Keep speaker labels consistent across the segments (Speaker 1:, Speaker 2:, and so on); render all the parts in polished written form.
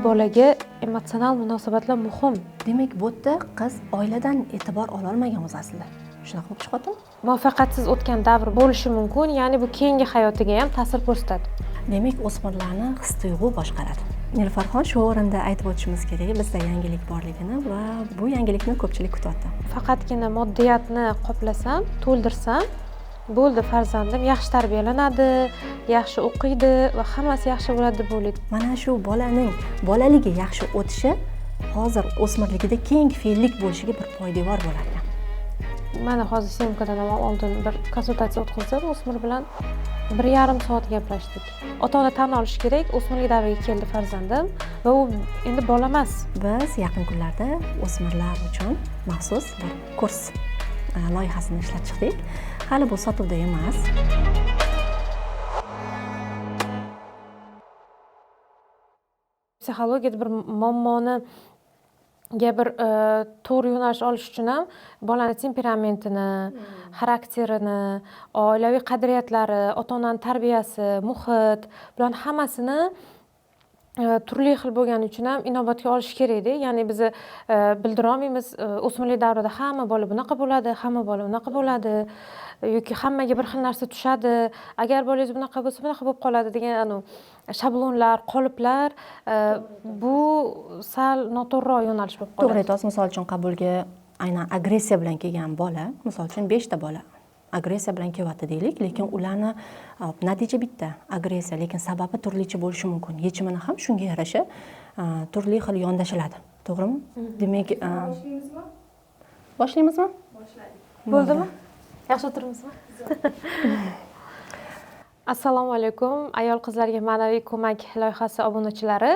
Speaker 1: bolaga emotsional munosabatlar muhim.
Speaker 2: Demak, bu yerda qiz oiladan e'tibor ola olmagan o'zi aslida. Shunaqa bo'lib chiqadi.
Speaker 1: Muvaffaqiyatsiz o'tgan davr bo'lishi mumkin, ya'ni bu keyingi hayotiga ham ta'sir ko'rsatadi.
Speaker 2: Demak, o'smirlarni his-tuyg'u boshqaradi. Nilfarxon, shu o'rinda aytib o'tishimiz kerak, bizda yangilik borligini va bu yangilikni ko'pchilik kutyapti.
Speaker 1: Faqatgina moddiyatni qoplasam, to'ldirsam, bo'ldi, farzandim yaxshi tarbiyalanadi, yaxshi o'qiydi va hammasi yaxshi bo'ladi deb o'ylaydi.
Speaker 2: Mana shu bolaning bolaligi yaxshi o'tishi hozir o'smirligida keyingi fe'llik bo'lishiga bir poydevor bo'lar ekan.
Speaker 1: Mana hozir syomkadan oldin bir konsultatsiya o'tkazdim, o'smir bilan 1,5 soat gaplashdik. Ota-ona tan olish kerak, o'smirlik davriga keldi farzandim va u endi bola emas.
Speaker 2: Biz yaqin kunlarda o'smirlar uchun maxsus bir kurs loyihasini ishlab chiqdik. Hali bu sotuvda emas.
Speaker 1: Psixologiyada bir muammoni bir to'g'ri yo'nalish olish uchun ham bolaning temperamentini, xarakterini, oilaviy qadriyatlari, ota-onaning tarbiyasi, muhit bilan hammasini turli xil bo'lgani uchun ham inobatga olish kerakda. Ya'ni biz bildira olmaymiz, o'smirlik davrida hamma bola bunaqa bo'ladi, hamma bola unaqa bo'ladi yoki hammaga bir xil narsa tushadi. Agar bolangiz bunaqa bo'lsa, bunaqa bo'lib qoladi degan shablonlar, qoliplar bu sal noto'g'ri yo'nalish bo'lib qoladi.
Speaker 2: To'g'ri aytasiz. Misol uchun qabulga aynan agressiya bilan kelgan bola, misol uchun 5 ta bola agressiya bilan kelyapti deylik, lekin ularni natija bitta, agressiya, lekin sababi turlicha bo'lishi mumkin. Yechimini ham shunga yarasha turli xil yondashiladi. To'g'rimi? Demak, boshlaymizmi?
Speaker 1: Boshlaylik. Bo'ldimi? Yaxshi o'tiribmizmi? Assalomu alaykum, ayol qizlarga ma'naviy ko'mak loyihasi obunachilari.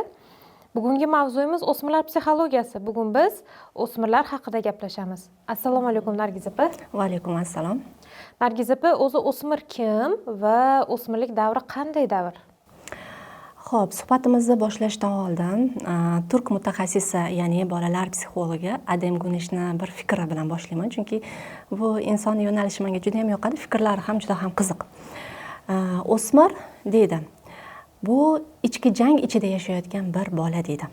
Speaker 1: Bugungi mavzuyimiz o'smirlar psixologiyasi. Bugun biz o'smirlar haqida gaplashamiz. Assalomu alaykum Nargiz opa.
Speaker 2: Va alaykum assalom.
Speaker 1: Nargiz opa, o'zi o'smir kim va o'smirlik davri qanday davr?
Speaker 2: Xo'p, suhbatimizni boshlashdan oldin turk mutaxassisi, ya'ni bolalar psixologi Adem Gunishni bir fikri bilan boshlayman, chunki bu inson yo'nalishi menga juda ham yoqadi, fikrlari ham juda ham qiziq. O'smir deydi, bu ichki jang ichida yashayotgan bir bola deydi.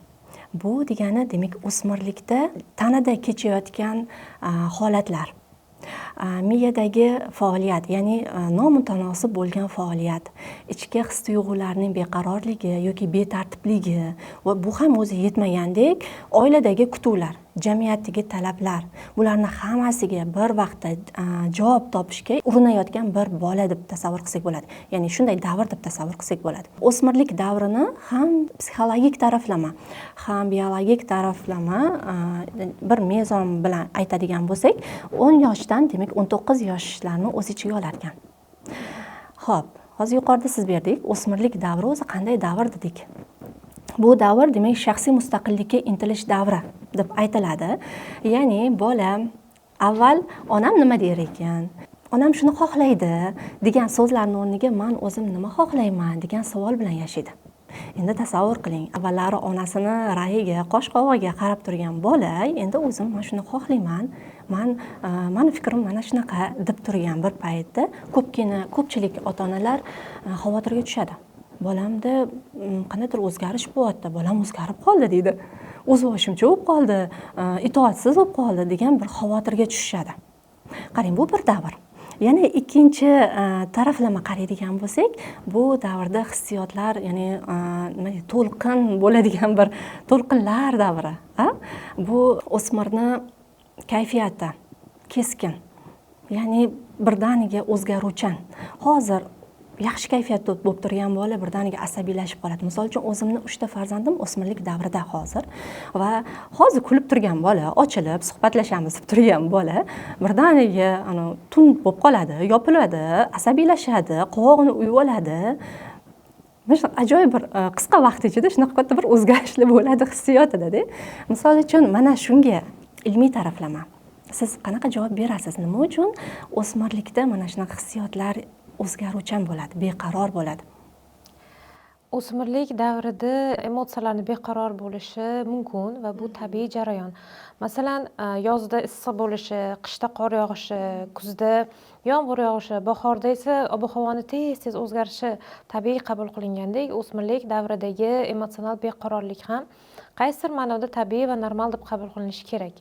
Speaker 2: Bu degani demak o'smirlikda tanada kechayotgan holatlar, miyadagi faoliyat, ya'ni nomutanosib bo'lgan faoliyat, ichki his-tuyg'ularning beqarorligi yoki betartibligi va bu ham o'zi yetmagandek oiladagi kutuvlar, jamiyatdagi talablar, bularni hammasiga bir vaqtda javob topishga urinayotgan bir bola deb tasavvur qilsak bo'ladi. Ya'ni shunday davr deb tasavvur qilsak bo'ladi. O'smirlik davrini ham psixologik taraflama, ham biologik taraflama bir mezon bilan aytadigan bo'lsak, 10 yoshdan demak 19 yoshlarni o'z ichiga olar ekan. Xo'p, hozir yuqorida siz berdik, o'smirlik davri o'zi qanday davr dedik? Bu davr demak shaxsiy mustaqillikka intilish davri deb aytiladi. Ya'ni bola avval onam nima der ekan, onam shuni xohlaydi degan so'zlarning o'rniga men o'zim nima xohlayman degan savol bilan yashaydi. Endi tasavvur qiling, avvallari onasini ra'yiga, qosh-qovog'iga qarab turgan bola endi o'zim men shuni xohlayman, meni fikrim mana shunaqa deb turgan bir paytda ko'pchilik ota-onalar xavotirga tushadi. Bolamda qandaydir o'zgarish bo'lyapti, bolam o'zgarib qoldi deydi. O'zboshimcha bo'lib qoldi, itoatsiz bo'lib qoldi degan bir xavotirga tushishadi. Qarang, bu bir davr. Yana ikkinchi taraflama qaraydigan bo'lsak, bu davrda hissiyotlar, ya'ni to'lqin bo'ladigan bir to'lqinlar davri. Bu o'smirni kayfiyati keskin, ya'ni birdaniga o'zgaruvchan. Hozir yaxshi kayfiyatda bo'lib turgan bola birdaniga asabiylashib qoladi. Misol uchun o'zimni 3 ta farzandim o'smirlik davrida hozir va hozir kulib turgan bola, ochilib suhbatlashamiz deb turgan bola birdaniga tun bo'lib qoladi, yopiladi, asabiylashadi, qovog'ini uyib oladi. Mana ajoyib bir qisqa vaqt ichida shunaqa katta bir o'zgarishlar bo'ladi hissiyotida-da. Misol uchun mana shunga ilmiy taraflama. Siz qanaqa javob berasiz? Nima uchun o'smirlikda mana shunaqa hissiyotlar o'zgaruvchan bo'ladi, beqaror bo'ladi?
Speaker 1: O'smirlik davrida emotsiyalarni beqaror bo'lishi mumkin va bu tabiiy jarayon. Masalan, yozda issiq bo'lishi, qishda qor yog'ishi, kuzda yomg'ir yog'ishi, bahorda esa ob-havoni tez-tez o'zgarishi tabiiy qabul qilingandek, o'smirlik davridagi emotsional beqarorlik ham qaysidir ma'noda tabiiy va normal deb qabul qilinishi kerak.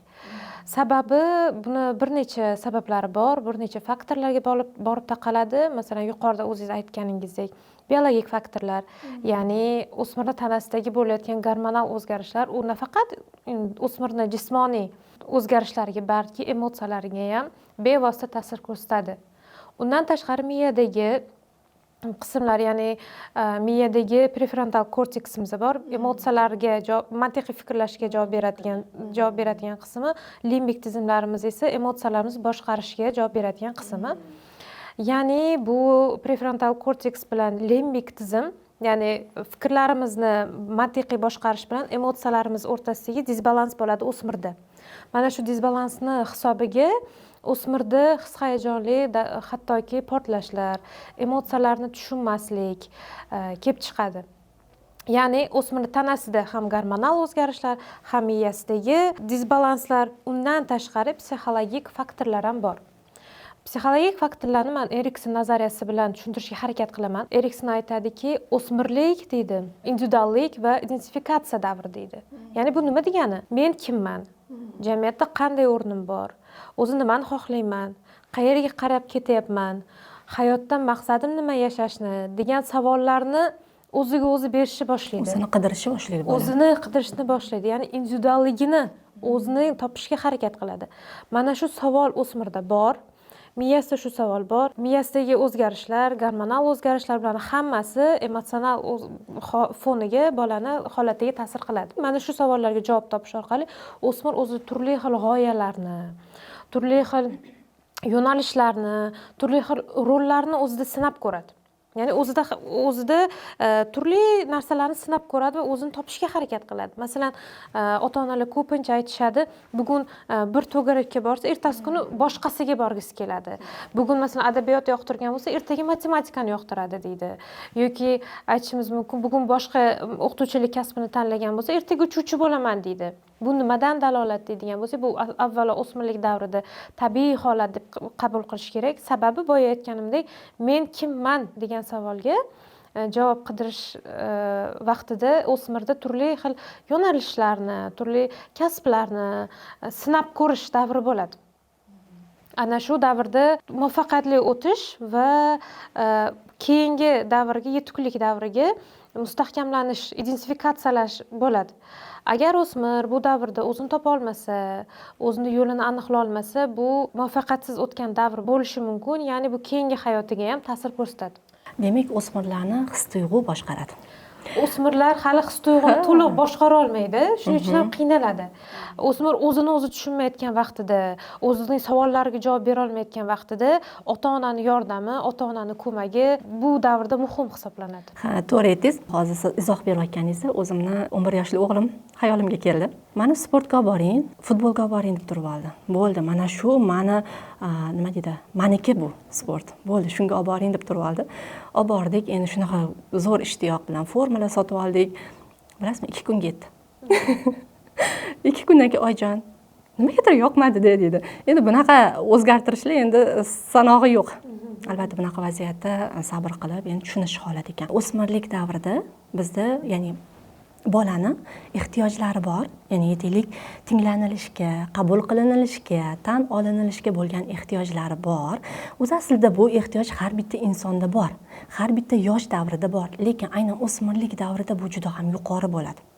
Speaker 1: Sababi buni bir necha sabablari bor, bir necha faktorlarga borib taqaladi. Masalan, yuqorida o'zingiz aytganingizdek, biologik faktorlar, ya'ni o'smirni tanasidagi bo'layotgan gormonal o'zgarishlar, u nafaqat o'smirni jismoniy o'zgarishlariga, balki emotsiyalariga ham bevosita ta'sir ko'rsatadi. Undan tashqari miyadagi qismlar, ya'ni miyadagi prefrontal korteksimiz bor, emotsiyalarga, mantiqiy fikrlashga javob beradigan qismi, limbik tizimlarimiz esa emotsiyalarimizni boshqarishga javob beradigan qismi. Ya'ni bu prefrontal korteks bilan limbik tizim, ya'ni fikrlarimizni mantiqiy boshqarish bilan emotsiyalarimiz o'rtasidagi disbalans bo'ladi o'smirda. Mana shu disbalansni hisobiga o'smirda his-hayajonli, hattoki portlashlar, emotsiyalarni tushunmaslik kelib chiqadi. Ya'ni o'smirni tanasida ham gormonal o'zgarishlar, ham miyasidagi disbalanslar, undan tashqari psixologik faktorlar ham bor. Psixologik faktorlarni men Erikson nazariyasi bilan tushuntirishga harakat qilaman. Erikson aytadiki, o'smirlik deydi, individuallik va identifikatsiya davri deydi. Ya'ni bu nima degani? Men kimman? Jamiyatda qanday o'rnim bor? O'zim nimani xohlayman? Qayerga qarab ketyapman? Hayotdan maqsadim nima yashashni degan savollarni o'ziga o'zi berishni boshlaydi.
Speaker 2: O'zini qidirishni boshlaydi.
Speaker 1: O'zini qidirishni boshlaydi. Ya'ni individualligini o'zini topishga harakat qiladi. Mana shu savol o'smirda bor. Miyasida shu savol bor. Miyasidagi o'zgarishlar, gormonal o'zgarishlar bilan hammasi emotsional foniga, bolani holatiga ta'sir qiladi. Mana shu savollarga javob topish orqali o'smir o'zi turli xil g'oyalarni, turli xil yo'nalishlarni, turli xil rollarni o'zida sinab ko'radi. Ya'ni o'zida turli narsalarni sinab ko'radi va o'zini topishga harakat qiladi. Masalan, ota-onalar ko'pincha aytishadi, bugun bir to'garakka borsa, ertasi kuni boshqasiga borgisi keladi. Bugun masalan adabiyot yoqtirgan bo'lsa, ertaga matematikani yoqtiradi deydi. Yoki aytishimiz mumkin, bugun boshqa o'qituvchilik kasbini tanlagan bo'lsa, ertaga uchuvchi bo'laman deydi. Bu nimadan dalolat deydigan bo'lsak, bu avvalo o'smirlik davrida tabiiy holat deb qabul qilish kerak. Sababi boya aytganimdek, men kimman degan savolga javob qidirish vaqtida o'smirda turli xil yo'nalishlarni, turli kasblarni sinab ko'rish davri bo'ladi. Ana shu davrda muvaffaqiyatli o'tish va keyingi davrga, yetuklik davriga mustahkamlanish, identifikatsiyalash bo'ladi. Agar o'smir bu davrda o'zini topa olmasa, o'zini yo'lini aniqlay olmasa, bu muvaffaqiyatsiz o'tgan davr bo'lishi mumkin, ya'ni bu keyingi hayotiga ham ta'sir ko'rsatadi.
Speaker 2: Demak, o'smirlarni his-tuyg'u boshqaradi.
Speaker 1: O'smirlar hali his-tuyg'uni to'liq boshqara olmaydi, shuning uchun ham qiynaladi. O'smir o'zini o'zi tushunmayotgan vaqtida, o'zining savollariga javob bera olmayotgan vaqtida ota-onani yordami, ota-onani ko'magi bu davrda muhim hisoblanadi.
Speaker 2: Ha, to'g'ri aytdingiz. Hozir siz izoh berayotganingizda o'zimni 11 yoshli o'g'lim hayolimga keldi. Mani sportga olib boring, futbolga olib boring deb turib oldi. Bo'ldi, mana shu mani nima deydi? Meniki bu sport. Bo'ldi, shunga olib boring deb turib oldi. Olib bordik, endi shunaqa zo'r ishtiyoq bilan formula sotib oldik. Bilasizmi, 2 kunga yetdi. 2 kundan keyin oyijon, nimagadir yoqmadi dedi. Endi bunaqa o'zgartirishlar endi sanog'i yo'q. Albatta bunaqa vaziyatda sabr qilib, endi tushunish holat ekan. O'smirlik davrida bizda, ya'ni bolani ehtiyojlari bor, ya'ni yetaklik tinglanilishga, qabul qilinilishga, tan olinilishga bo'lgan ehtiyojlari bor. O'zi aslida bu ehtiyoj har bitta insonda bor, har bitta yosh davrida bor, lekin aynan o'smirlik davrida bu juda ham yuqori bo'ladi.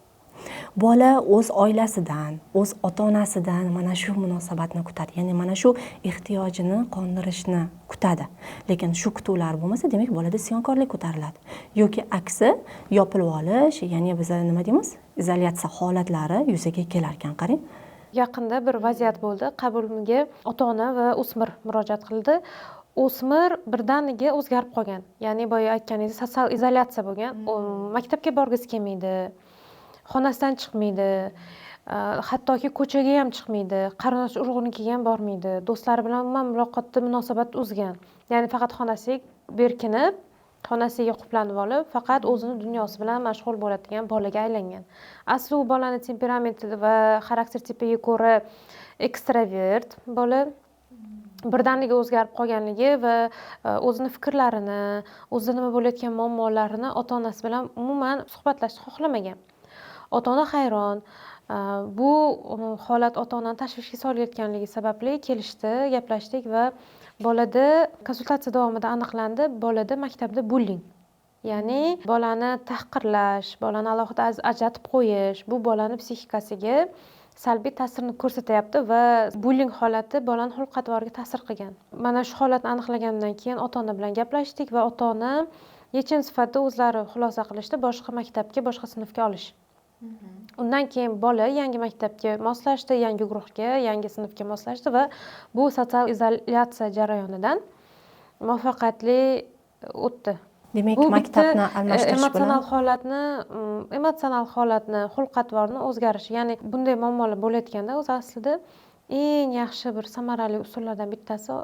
Speaker 2: Bola o'z oilasidan, o'z ota-onasidan mana shu munosabatni kutadi, ya'ni mana shu ehtiyojini qondirishni kutadi. Lekin shu kutuvlar bo'lmasa, demak bolada isyonkorlik ko'tariladi. Yoki aksi yopilib olish, ya'ni biz nima deymiz? Izolyatsiya holatlari yuzaga kelar ekan, qarang.
Speaker 1: Yaqinda bir vaziyat bo'ldi. Qabulimga ota-ona va o'smir murojaat qildi. O'smir birdaniga o'zgarib qolgan. Ya'ni boya aytganingizdek, sotsial izolyatsiya bo'lgan. Maktabga borgisi kelmaydi. Xonasidan chiqmaydi, hattoki ko'chaga ham chiqmaydi, qarindosh urug'nikiga ham bormaydi, do'stlari bilan umuman muloqotda munosabat uzgan. Ya'ni faqat xonasiga berkinib, xonasiga quplanib olib faqat o'zini dunyosi bilan mashg'ul bo'ladigan bolaga aylangan. Asli u bolani temperamenti va xarakter tipiga ko'ra ekstravert bola birdaniga o'zgarib qolganligi va o'zini fikrlarini, o'zida nima bo'layotgan muammolarini ota-onasi bilan umuman suhbatlashishni xohlamagan. Ota-ona hayron. Bu holat ota-onani tashvishga solayotganligi sababli kelishdi, gaplashdik va bolada konsultatsiya davomida aniqlandi, bolada maktabda bulling. Ya'ni bolani tahqirlash, bolani alohida ajratib qo'yish, bu bolani psixikasiga salbiy ta'sirini ko'rsatyapti va bulling holati bolani xulq-atvoriga ta'sir qilgan. Mana shu holatni aniqlagandan keyin ota-ona bilan gaplashdik va ota-ona yechim sifatida o'zlari xulosa qilishdi, boshqa maktabga, boshqa sinfga olish. Undan keyin bola yangi maktabga moslashdi, yangi guruhga, yangi sinfga moslashdi va bu sotsial izolyatsiya jarayonidan muvaffaqiyatli o'tdi.
Speaker 2: Demak,
Speaker 1: Bu
Speaker 2: maktabni
Speaker 1: bitta
Speaker 2: almashtirish bilan
Speaker 1: emotsional holatni, xulq-atvorni o'zgarishi, ya'ni bunday muammolar bo'layotganda o'zi aslida eng yaxshi bir samarali usullardan bittasi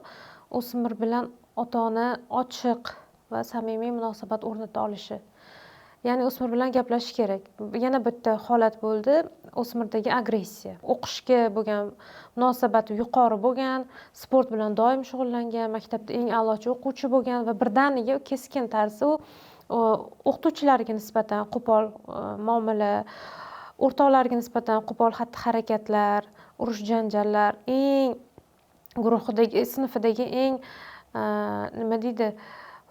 Speaker 1: o'smir bilan ota-ona ochiq va samimiy munosabat o'rnata olishi. Ya'ni o'smir bilan gaplashish kerak. Yana bitta holat bo'ldi, o'smirdagi agressiya. O'qishga bo'lgan munosabati yuqori bo'lgan, sport bilan doim shug'ullangan, maktabda eng a'lochi o'quvchi bo'lgan va birdaniga keskin tarzda o'qituvchilariga nisbatan qo'pol muomala, o'rtoqlariga nisbatan qo'pol xatti-harakatlar, urush-janjallar, eng guruhidagi, sinfidagi eng nima deydi,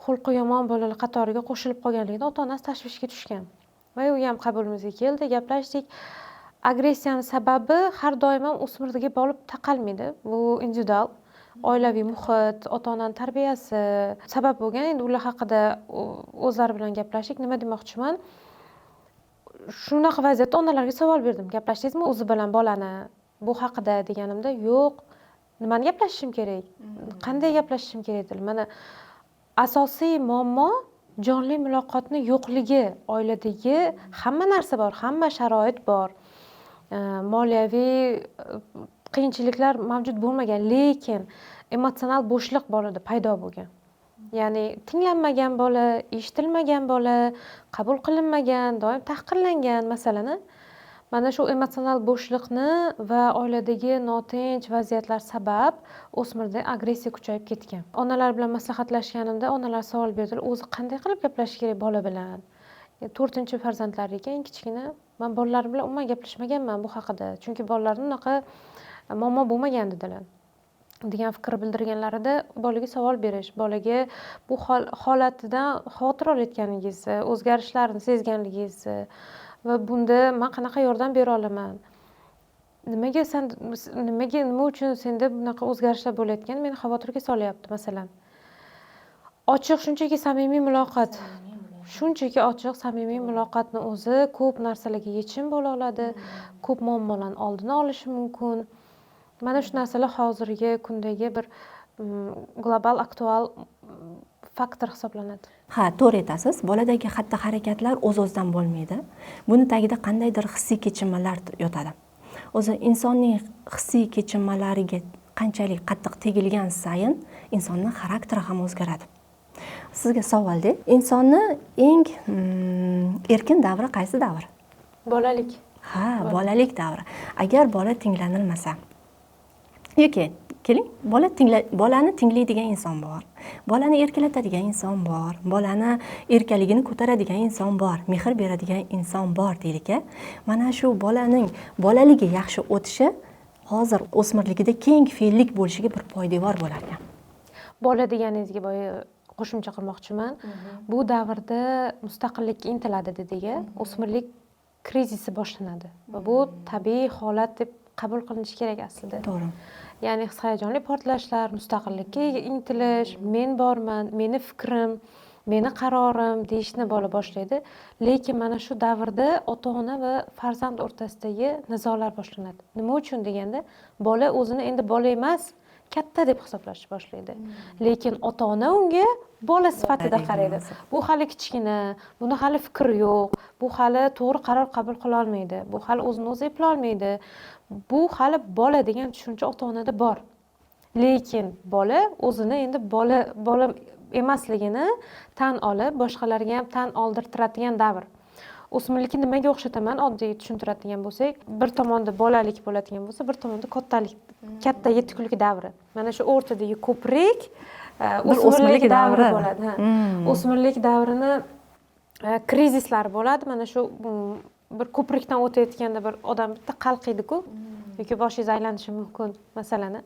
Speaker 1: xulqi yomon bolalar qatoriga qo'shilib qolganligidan ota-onasi tashvishga tushgan. Va u ham qabulimizga keldi, gaplashdik. Agressiyani sababi har doim ham o'smirga bo'lib taqalmaydi. Bu individual, oilaviy muhit, ota-onaning tarbiyasi sabab bo'lgan. Endi ular haqida o'zlari bilan gaplashdik. Nima demoqchiman? Shunaqa vaziyatda onalarga savol berdim. Gaplashdingizmi o'zi bilan bolani bu haqida deganimda, yo'q. Nimani gaplashishim kerak? Qanday gaplashishim kerak dedilar. Mana asosiy muammo jonli muloqotni yo'qligi. Oiladagi hamma narsa bor, hamma sharoit bor. Moliyaviy qiyinchiliklar mavjud bo'lmagan, lekin emotsional bo'shliq bolada paydo bo'lgan. Ya'ni tinglanmagan bola, eshitilmagan bola, qabul qilinmagan, doim tahqirlangan masalani. Mana shu emotsional bo'shliqni va oiladagi notinch vaziyatlar sabab o'smirda agressiya kuchayib ketgan. Onalar bilan maslahatlashganimda onalar savol berdilar, o'zi qanday qilib gaplash kerak bola bilan? 4-farzandlar ekan, eng kichkina. Men bolalar bilan umuman gaplashmaganman bu haqida. Chunki bolalarning unaqa muammo bo'lmagan dedilar. degan fikr bildirganlarida bolaga savol berish, bolaga bu holatidan xavotir olayotganingizni, o'zgarishlarni sezganligingizni va bunda men qanaqa yordam bera olaman? Nima uchun senda bunaqa o'zgarishlar bo'layotgani meni xavotirga solyapti, masalan. Ochiq, shunchaki samimiy muloqot. Shunchaki ochiq, samimiy muloqotni o'zi ko'p narsalarga yechim bo'la oladi, ko'p muammolarni oldini olishi mumkin. Mana shu narsalar hozirgi kundagi bir global aktual faktor hisoblanadi.
Speaker 2: Ha, to'g'ri aytasiz. Boladagi xatti-harakatlar o'z-o'zidan bo'lmaydi. Buni tagida qandaydir hissiy kechinmalar yotadi. O'zi insonning hissiy kechinmalariga qanchalik qattiq tegilgan sayin insonning xarakteri ham o'zgaradi. Sizga savol-da, insonni eng erkin davri qaysi davr?
Speaker 1: Bolalik.
Speaker 2: Ha, bolalik davri. Agar bola tinglanilmasa, yoki keling, bolani tinglaydigan inson bor. Bolani erkalatadigan inson bor. Bolani erkaligini ko'taradigan inson bor. Mehr beradigan inson bor deylik-a. Mana shu bolaning bolaligi yaxshi o'tishi hozir o'smirligida keng fe'llik bo'lishiga bir poydevor bo'lar ekan.
Speaker 1: Bola deganingizga qo'shimcha qilmoqchiman. Bu davrda mustaqillikka intiladi dediga, o'smirlik krizisi boshlanadi va bu tabiiy holat deb qabul qilinishi kerak aslida.
Speaker 2: To'g'ri.
Speaker 1: Ya'ni his-hayajonli portlashlar, mustaqillikka intilish, men borman, meni fikrim, meni qarorim deyishni bola boshlaydi. Lekin mana shu davrda ota-ona va farzand o'rtasidagi nizolar boshlanadi. Nima uchun deganda, bola o'zini endi bola emas, katta deb hisoblashni boshlaydi. Lekin ota-ona unga bola sifatida qaraydi. Bu hali kichkina, buni hali fikri yo'q, bu hali to'g'ri qaror qabul qila olmaydi, bu hali o'zini o'zi eplay olmaydi. Bu hali bola degan tushuncha ota-onada bor. Lekin bola o'zini endi bola emasligini tan olib, boshqalarga ham tan oldirtiradigan davr. O'smirlikni nimaga o'xshataman oddiy tushuntiradigan bo'lsak, bir tomonda bolalik bo'ladigan bo'lsa, bir tomonda katta yetuklik davri. Mana shu o'rtadagi ko'prik o'smirlik davri bo'ladi. O'smirlik davrini krizislari bo'ladi. Mana shu bir ko'prikdan o'tayotganda bir odam bitta qalqiydi-ku, yoki boshingiz aylanishi mumkin masalani.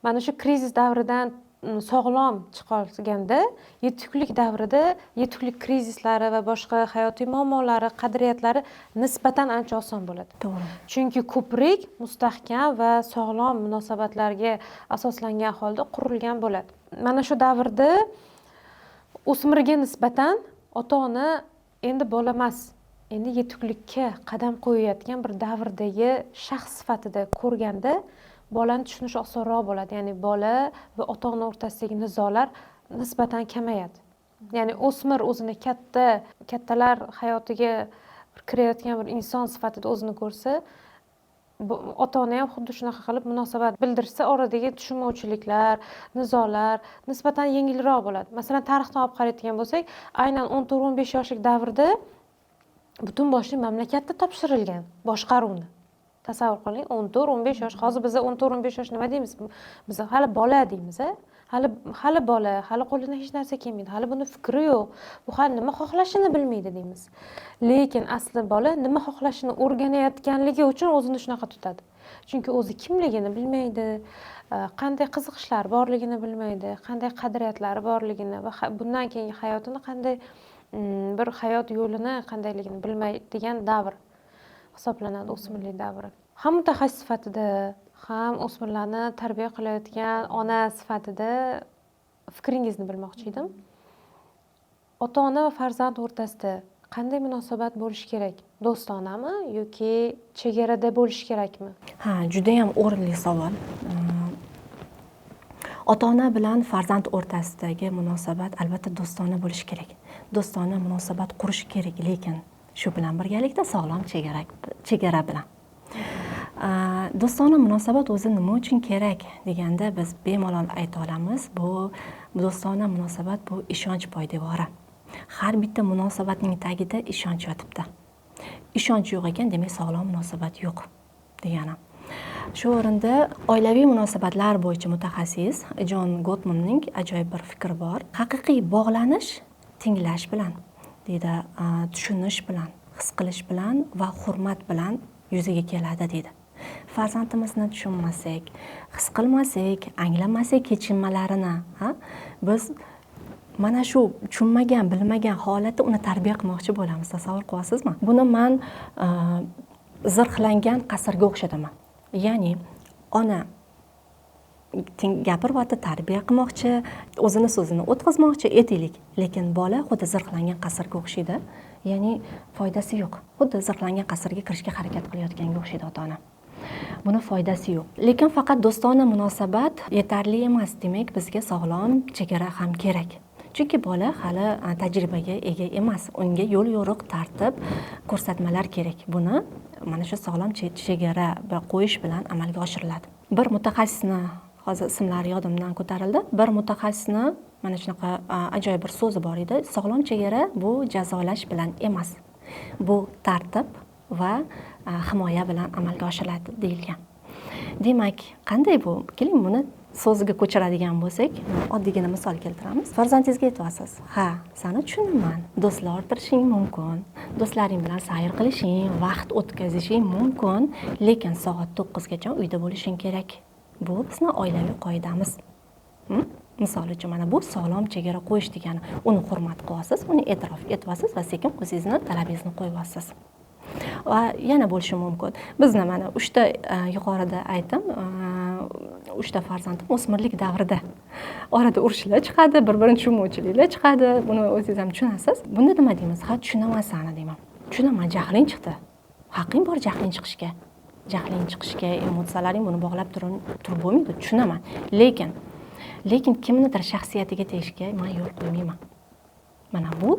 Speaker 1: Mana shu krizis davridan sog'lom chiqolganda, yetuklik davrida yetuklik krizislari va boshqa hayotiy muammolari, qadriyatlari nisbatan ancha oson bo'ladi.
Speaker 2: To'g'ri.
Speaker 1: Chunki ko'prik mustahkam va sog'lom munosabatlarga asoslangan holda qurilgan bo'ladi. Mana shu davrda o'smirga nisbatan ota-ona endi bola emas, endi yetuklikka qadam qo'yayotgan bir davrdagi shaxs sifatida ko'rganda bolani tushunish osonroq bo'ladi. Ya'ni bola va ota-ona o'rtasidagi nizolar nisbatan kamayadi. Ya'ni o'smir o'zini kattalar hayotiga kirayotgan bir inson sifatida o'zini ko'rsa, ota-ona ham xuddi shunaqa qilib munosabat bildirsa, oradagi tushunmovchiliklar, nizolar nisbatan yengilroq bo'ladi. Masalan, tarixdan olib qaraydigan bo'lsak, aynan 14-15 yoshlik davrda butun boshli mamlakatda topshirilgan boshqaruvni. Tasavvur qiling, 14-15 yosh. Hozir biz 14-15 yosh nima deymiz? Biz hali bola deymiz, hali bola, hali qo'lidan hech narsa kelmaydi, hali buni fikri yo'q. Bu hali nima xohlashini bilmaydi deymiz. Lekin asli bola nima xohlashini o'rganayotganligi uchun o'zini shunaqa tutadi. Chunki o'zi kimligini bilmaydi, qanday qiziqishlar borligini bilmaydi, qanday qadriyatlari borligini va bundan keyingi hayotini qanday bir hayot yo'lini qandayligini bilmaydigan davr hisoblanadi o'smirlik davri. Ham mutaxassis sifatida, ham o'smirlarni tarbiya qilayotgan ona sifatida fikringizni bilmoqchi edim. Ota-ona va farzand o'rtasida qanday munosabat bo'lishi kerak? Do'stonami yoki chegarada bo'lishi kerakmi?
Speaker 2: Ha, juda ham o'rinli savol. Ota-ona bilan farzand o'rtasidagi munosabat albatta do'stona bo'lishi kerak. Do'stona munosabat qurish kerak, lekin shu bilan birgalikda sog'lom chegara bilan. Do'stona munosabat o'zi nima uchun kerak deganda biz bemalol ayta olamiz. Bu do'stona munosabat bu ishonch poydevori. Har bitta munosabatning tagida ishonch yotibdi. Ishonch yo'q ekan, demak sog'lom munosabat yo'q degani. Shu o'rinda oilaviy munosabatlar bo'yicha mutaxassis Jon Gottmanning ajoyib bir fikri bor. Haqiqiy bog'lanish tinglash bilan, deydi, tushunish bilan, his qilish bilan va hurmat bilan yuzaga keladi deydi. Farzandimizni tushunmasak, his qilmasak, anglamasak kechinmalarini, biz mana shu tushunmagan, bilmagan holatda uni tarbiya qilmoqchi bo'lamiz. Tasavvur qilasizmi? Buni men zirhlangan qasrga o'xshataman. Ya'ni ona gapiryapti, tarbiya qilmoqchi, o'zini so'zini o'tkazmoqchi, etik, lekin bola xuddi zirhlangan qasrga o'xshaydi. Ya'ni foydasi yo'q. Xuddi zirhlangan qasrga kirishga harakat qilayotganga o'xshaydi ota-ona. Buni foydasi yo'q. Lekin faqat do'stona munosabat yetarli emas, demak bizga sog'lom chegara ham kerak. Chunki bola hali tajribaga ega emas. Unga yo'l yo'riq, tartib, ko'rsatmalar kerak. Buni mana shu sog'lom chegara qo'yish bilan amalga oshiriladi. Bir mutaxassisni, hozir ismlari yodimdan ko'tarildi. Bir mutaxassisni mana shunaqa ajoyib bir so'zi bor edi. Sog'lom chegara bu jazolash bilan emas. Bu tartib va himoya bilan amalga oshiriladi deyilgan. Demak, qanday bu? Keling buni so'ziga ko'chiradigan bo'lsak, oddiygina misol keltiramiz. Farzandingizga aytyapsiz: "Ha, seni tushunaman. Do'stlar orttirishing mumkin. Do'stlaring bilan sayr qilishing, vaqt o'tkazishing mumkin, lekin soat 9 gacha uyda bo'lishing kerak. Bu bizning oilaviy qoidamiz." Misol uchun mana bu sog'lom chegara qo'yish degani. Uni hurmat qilyapsiz, uni e'tirof etyapsiz va sekin o'zingizni talabingizni qo'yyapsiz. Va yana bo'lishi mumkin. Bizni mana 3 ta yuqorida aytdim, 3 ta farzandim o'smirlik davrida. Orada urushlar chiqadi, bir-birini tushunmovchiliklar chiqadi. Buni o'zingiz ham tushunasiz. Bunda nima deymiz? Ha, tushunaman seni deyman. Tushunaman, jahling chiqdi. Haqqing bor jahling chiqishga. Jahling chiqishga, emotsiyalaring buni bog'lab turib bo'lmaydi, tushunaman. Lekin kimnidir shaxsiyatiga tegishga men yo'l qo'ymayman. Mana bu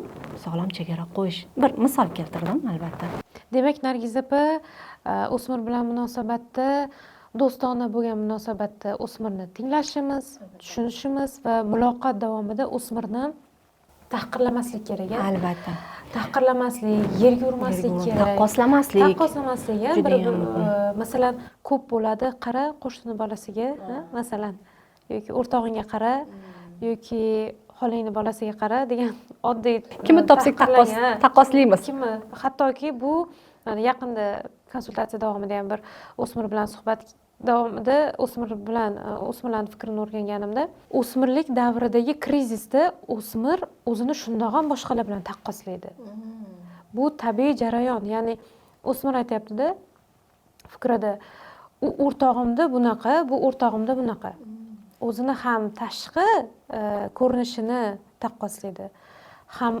Speaker 2: sog'lom chegara qo'yish. Bir misol keltirdim albatta.
Speaker 1: Demak, Nargiz opa o'smir bilan munosabatda do'stona bo'lgan munosabatda o'smirni tinglashimiz, tushunishimiz va muloqot davomida o'smirni tahqirlamaslik kerak.
Speaker 2: Albatta.
Speaker 1: Tahqirlamaslik, yerga urmaslik kerak.
Speaker 2: Taqqoslamaslik.
Speaker 1: Taqqoslamaslik,
Speaker 2: Judayam
Speaker 1: masalan, ko'p bo'ladi, qara qo'shni bolasiga, masalan, yoki o'rtog'ingga qara, yoki xolangni bolasiga qara degan oddiy
Speaker 2: Kimni topsak taqqoslaymiz.
Speaker 1: kimni, hattoki bu yaqinda konsultatsiya davomida ham bir o'smir bilan suhbat davomida o'smirlarni fikrini o'rganganimda, o'smirlik davridagi krizisda o'smir o'zini shundoq ham boshqalar bilan taqqoslaydi. Bu tabiiy jarayon, ya'ni o'smir aytyapti-da fikrida, u o'rtog'imda bunaqa, bu o'rtog'imda bunaqa. O'zini ham tashqi ko'rinishini taqqoslaydi, ham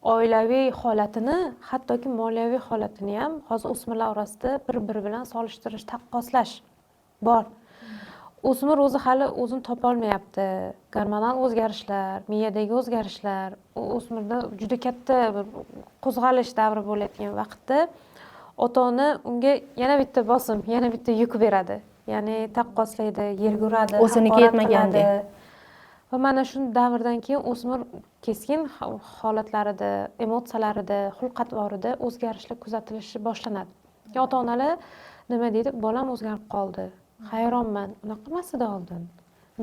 Speaker 1: oilaviy holatini, hattoki moliyaviy holatini ham hozir o'smirlar orasida bir-biri bilan solishtirish, taqqoslash bor. O'smir o'zi hali o'zini topolmayapti. Gormonal o'zgarishlar, miyadagi o'zgarishlar, o'smirda juda katta bir qo'zg'alish davri bo'layotgan vaqtda ota-ona unga yana bitta bosim, yana bitta yuk beradi. Ya'ni taqqoslaydi, yerga uradi,
Speaker 2: o'ziniki yetmagandek.
Speaker 1: Va mana shu davrdan keyin o'smir keskin holatlarida, emotsiyalarida, xulq-atvorida o'zgarishlar kuzatilishi boshlanadi. Ota-onalar nima deydi? Bolam o'zgarib qoldi. Hayronman. Unaqa emas edi oldin.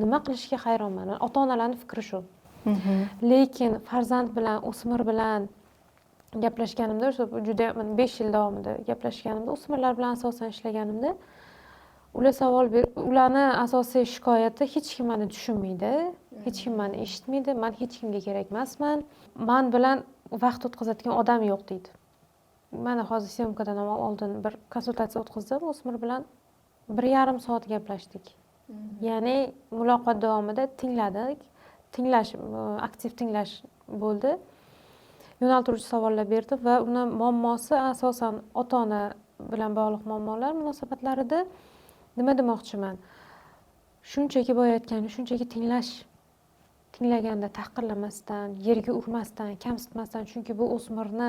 Speaker 1: Nima qilishga hayronman. Ota-onalarning fikri shu. Lekin farzand bilan, o'smir bilan gaplashganimda, juda 5 yil davomida gaplashganimda, o'smirlar bilan asosan ishlaganimda, ular ularni asosiy shikoyati hech kim meni tushunmaydi, hech kim meni eshitmaydi, men hech kimga kerak emasman, men bilan vaqt o'tkazadigan odam yo'q deydi. Mana hozir syomkadan oldin bir konsultatsiya o'tkazdim, o'smir bilan 1,5 soat gaplashdik. Ya'ni muloqot davomida tingladik, aktiv tinglash bo'ldi. Yo'naltiruvchi savollar berdi va uni muammosi asosan ota-ona bilan bog'liq muammolar munosabatlarida. Nima demoqchiman? Shunchaki shunchaki tinglaganda tahqirlamasdan, yerga urmasdan, kamsitmasdan, chunki bu o'smirni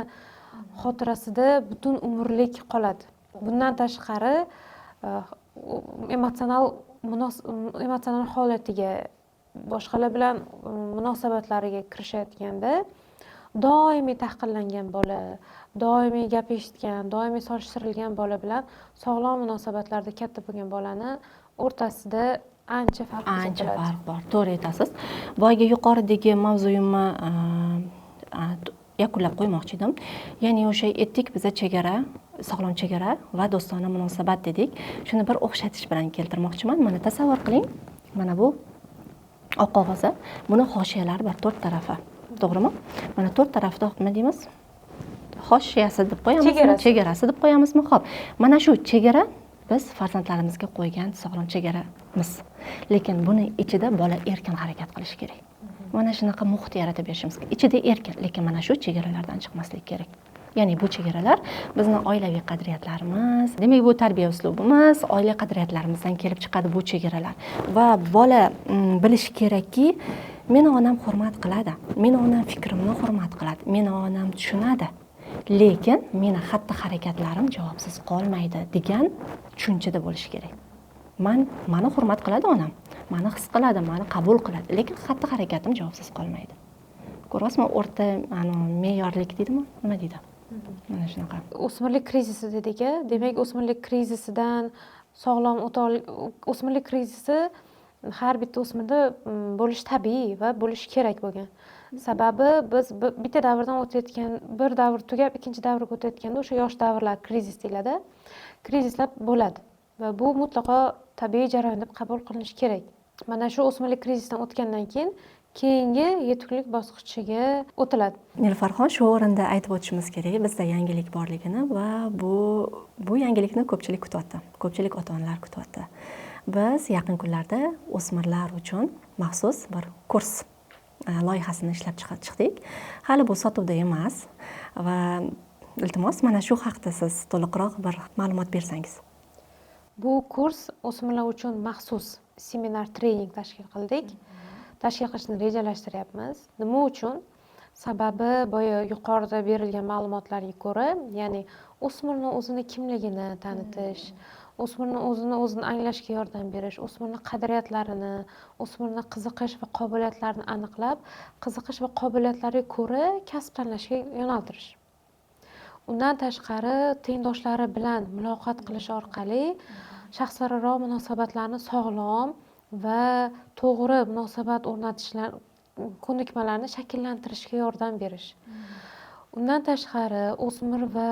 Speaker 1: xotirasida butun umrlik qoladi. Bundan tashqari emotsional holatiga, boshqalar bilan munosabatlariga kirishayotganda doimiy tahqirlangan bola, doimiy gap eshitgan, doimiy solishtirilgan bola bilan sog'lom munosabatlarda katta bo'lgan bolani o'rtasida ancha farq
Speaker 2: bor. To'g'ri aytasiz. Boyagi yuqoridagi mavzuyimni yakunlab qo'ymoqchi edim. Ya'ni o'sha aytdik, biza chegara, sog'lom chegara va do'stona munosabat dedik. Shuni bir o'xshatish bilan keltirmoqchiman. Mana tasavvur qiling. Mana bu oq qog'oz. Buni hoshiyalari bor 4 tarafi. To'g'rimi? Mana 4 tarafda nima deymiz? Hoshiyasi deb qo'yamizmi? Chegarasi deb qo'yamizmi? Xo'p. Mana shu chegara biz farzandlarimizga qo'ygan sog'lom chegaramiz. Lekin buni ichida bola erkin harakat qilishi kerak. Mana shunaqa muhit yaratib berishimiz kerak. Ichida erkin, lekin mana shu chegaralardan chiqmaslik kerak. Ya'ni bu chegaralar bizning oilaviy qadriyatlarimiz, demak bu tarbiya uslubimiz, oila qadriyatlarimizdan kelib chiqadi bu chegaralar. Va bola bilishi kerakki, meni onam hurmat qiladi, meni onam fikrimni hurmat qiladi, meni onam tushunadi. Lekin meni xatti-harakatlarim javobsiz qolmaydi degan tushunchada bo'lishi kerak. Meni hurmat qiladi onam, meni his qiladi, meni qabul qiladi, lekin xatti-harakatim javobsiz qolmaydi. Ko'ryapsizmi, o'rta me'yorlik deydimi? Nima deydi? Mana shunaqa.
Speaker 1: O'smirlik krizisi dedik-a. Demak, o'smirlik krizisidan sog'lom o'smirlik krizisi har bitta o'smirda bo'lishi tabiiy va bo'lishi kerak bo'lgan. Sababi biz bitta davrdan o'tayotgan, bir davr tugab ikkinchi davrga o'tayotganda o'sha yosh davrlar krizis deyiladi. Krizislar bo'ladi va bu mutlaqo tabiiy jarayon deb qabul qilinishi kerak. Mana shu o'smirlik krizisidan o'tgandan keyin keyingi yetuklik bosqichiga o'tiladi.
Speaker 2: Nilfarxon, shu o'rinda aytib o'tishimiz kerak, bizda yangilik borligini va bu yangilikni ko'pchilik kutyapti. Ko'pchilik ota-onalar kutyapti. Biz yaqin kunlarda o'smirlar uchun maxsus bir kurs loyihasini ishlab chiqdik. Hali bu sotuvda emas va iltimos mana shu haqida siz to'liqroq bir ma'lumot bersangiz.
Speaker 1: Bu kurs o'smirlar uchun maxsus seminar trening tashkil qildik. Tashkil qilishni rejalashtiryapmiz. Nima uchun? Sababi boya yuqorida berilgan ma'lumotlarga ko'ra, ya'ni o'smirning o'zini kimligini tanitish, o'smirni o'zini anglashga yordam berish, o'smirni qadriyatlarini, o'smirni qiziqish va qobiliyatlarini aniqlab, qiziqish va qobiliyatlariga ko'ra kasb tanlashga yo'naltirish. Undan tashqari tengdoshlari bilan muloqot qilish orqali shaxslararo munosabatlarni sog'lom va to'g'ri munosabat o'rnatishlar ko'nikmalarni shakllantirishga yordam berish. Undan tashqari o'smir va